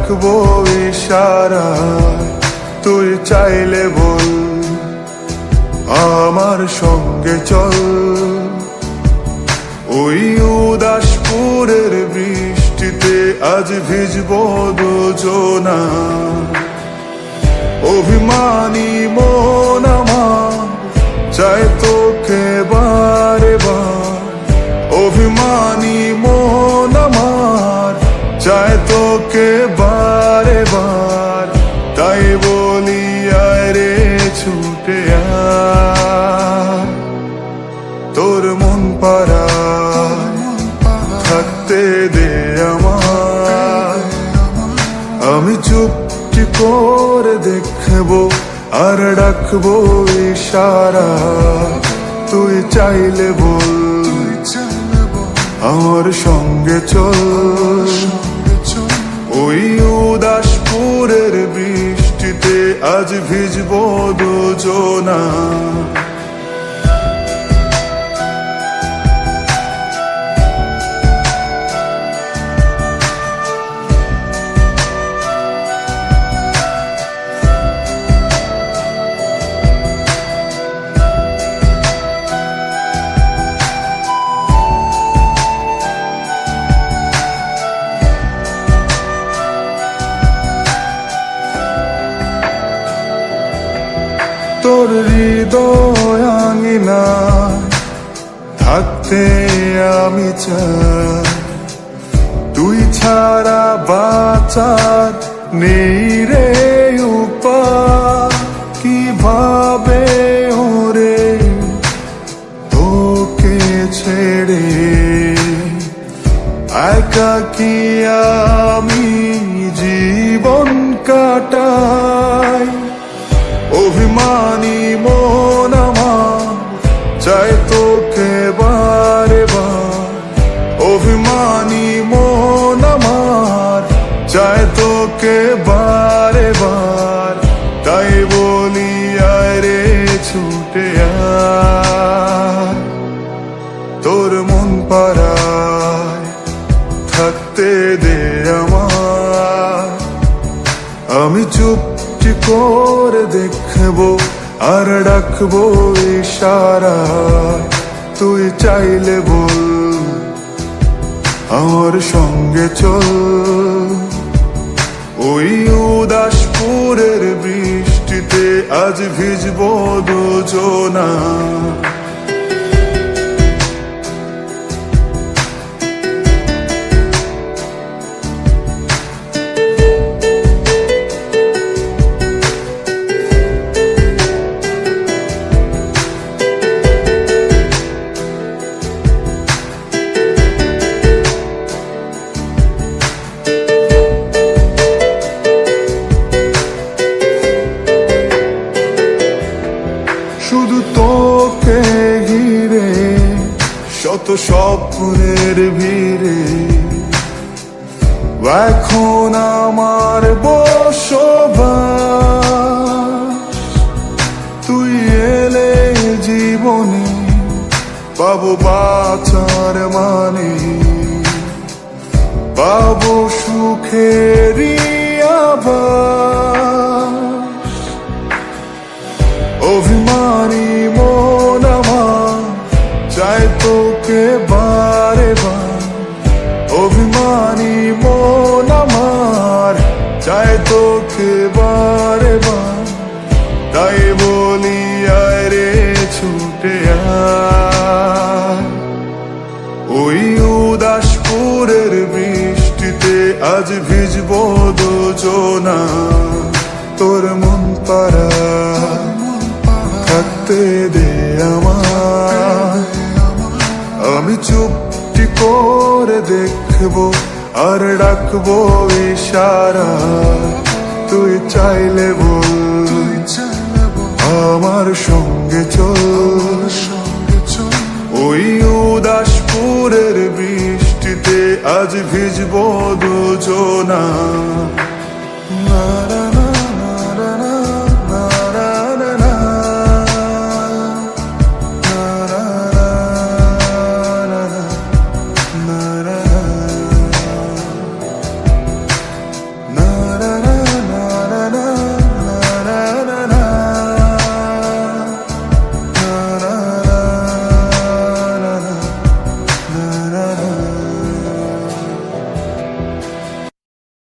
ডাকবো ইশারা, তুই চাইলে বল আমার সঙ্গে চল। ওই উদাসপুরের বৃষ্টিতে আজ ভিজবো দুজনা। অভিমানী মন আমার চায় তোকে বারে বার, অভিমানী মন আমার চায় তোকে বারে বার। তাই বলি আয় রে ছুটে আয়, তোর মন পাড়ায় থাকতে দে আমায়। আমি চুপটি করে দেখবো আর ডাকবো ইশারা, তুই চাইলে বল আমার সঙ্গে চল। ওই উদাসপুরের বৃষ্টিতে আজ ভিজবো দুজনা। তোর হৃদয় আঙিনা থাকতে আমি চাই, তুই ছাড়া বাঁচার নেই রে উপায়। কিভাবে ওরে তোকে ছেড়ে একাকী আমি জীবন কাটাই। অভিমানী মন আমার চায় তোকে বারে বার, অভিমানী মন আমার চায় তোকে বারে বার। তাই বলি আয় রে ছুটে আয়, তোর মন পাড়ায় থাকতে দে আমায়। আমি চুপটি করে দেখবো আর ডাকবো ইশারা, তুই চাইলে বল আমার সঙ্গে চল। ওই উদাসপুরের বৃষ্টিতে আজ ভিজবো দুজনা। শুধু তোকে ঘিরে শত স্বপ্নের ভিড়ে, এখন আমার বসবাস। তুই এলে জীবনে পাবো বাঁচার মানে, পাবো সুখেরই আভাস। অভিমানী মন আমার চায় তোকে বারে বার, অভিমানী মন আমার চায় তোকে বারে বার। তাই বলি আয় রে ছুটে আয়, ওই উদাসপুরের বৃষ্টিতে আজ ভিজবো দুজনা। তোর মন পাড়ায় থাকতে দে আমায়। আমি চুপটি করে দেখবো আর ডাকবো ইশারা, তুই চাইলে বল